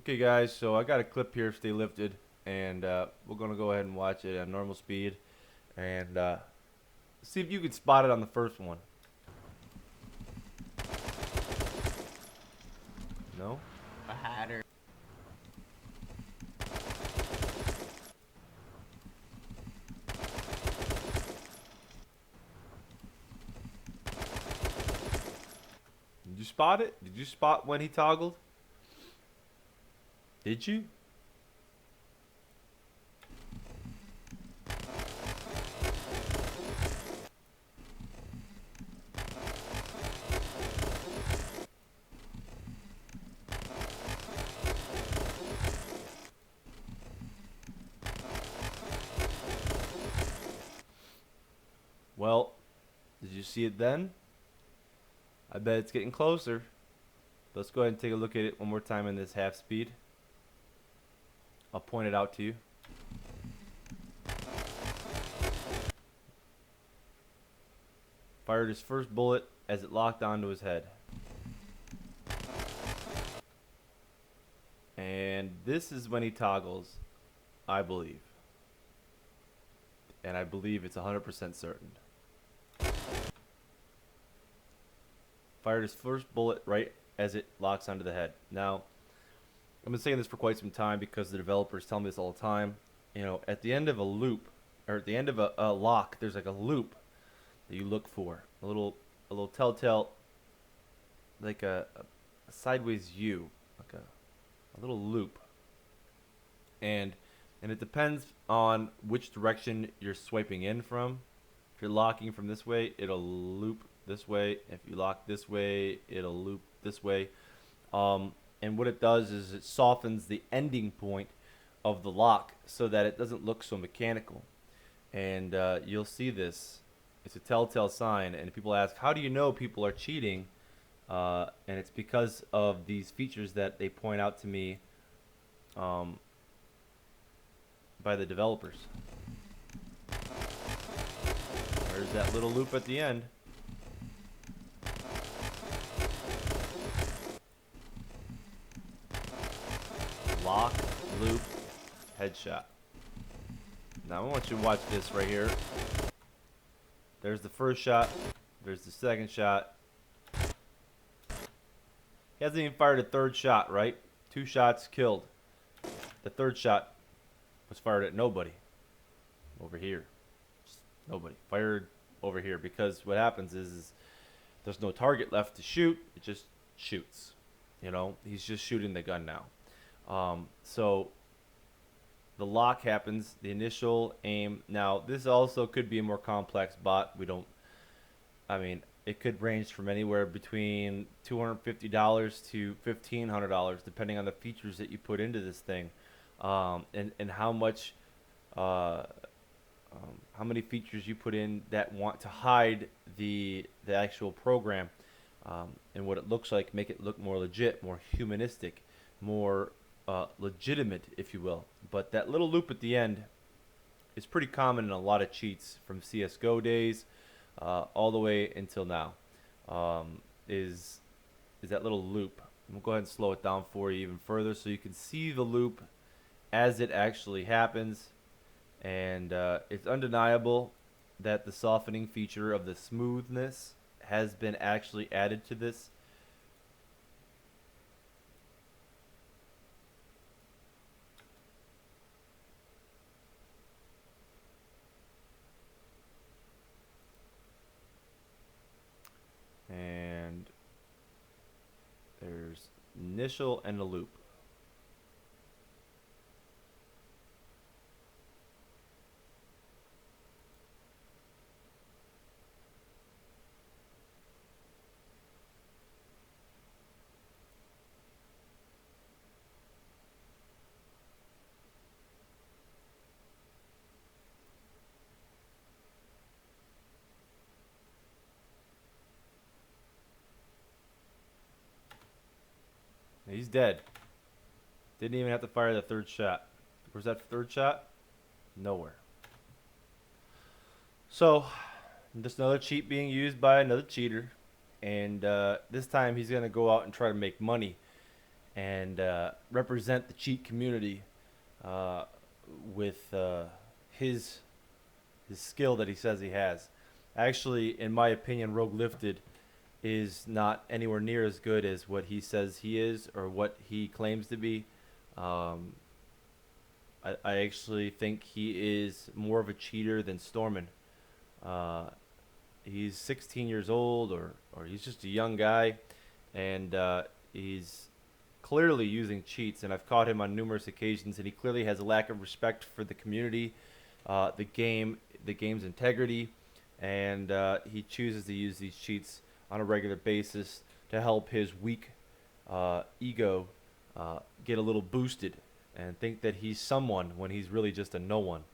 Okay, guys, so I got a clip here, Stay Lifted, and we're going to go ahead and watch it at normal speed and see if you can spot it on the first one. No? A hatter. Did you spot it? Did you spot when he toggled? Did you? Well, did you see it then? I bet it's getting closer. Let's go ahead and take a look at it one more time in this half speed. I'll point it out to you. Fired his first bullet as it locked onto his head. And this is when he toggles, I believe. And I believe it's 100% certain. Fired his first bullet right as it locks onto the head. Now, I've been saying this for quite some time because the developers tell me this all the time. You know, at the end of a loop, or at the end of a lock, there's like a loop that you look for. A little telltale, like a sideways U, like a little loop. And it depends on which direction you're swiping in from. If you're locking from this way, it'll loop this way. If you lock this way, it'll loop this way. And what it does is it softens the ending point of the lock so that it doesn't look so mechanical. And you'll see this. It's a telltale sign. And people ask, how do you know people are cheating? And it's because of these features that they point out to me by the developers. There's that little loop at the end. Lock, loop, headshot. Now I want you to watch this right here. There's the first shot. There's the second shot. He hasn't even fired a third shot, right? 2 shots killed. The third shot was fired at nobody. Over here. Just nobody. Fired over here. Because what happens is there's no target left to shoot. It just shoots. You know, he's just shooting the gun now. So the lock happens, the initial aim. Now, this also could be a more complex bot. It could range from anywhere between $250 to $1,500, depending on the features that you put into this thing, and how many features you put in that want to hide the actual program, and what it looks like, make it look more legit, more humanistic, more legitimate, if you will. But that little loop at the end is pretty common in a lot of cheats from CSGO days all the way until now. Is that little loop. I'm gonna go ahead and slow it down for you even further so you can see the loop as it actually happens. And it's undeniable that the softening feature of the smoothness has been actually added to this. And there's initial and a loop. He's dead. Didn't even have to fire the third shot. Where's that third shot? Nowhere. So, just another cheat being used by another cheater. And this time he's going to go out and try to make money. and represent the cheat community with his skill that he says he has. Actually, in my opinion, Rogue Lifted is not anywhere near as good as what he says he is or what he claims to be. I actually think he is more of a cheater than Stormin. He's 16 years old, or he's just a young guy, and he's clearly using cheats. And I've caught him on numerous occasions, and he clearly has a lack of respect for the community, the game's integrity, and he chooses to use these cheats on a regular basis to help his weak ego get a little boosted and think that he's someone when he's really just a no one.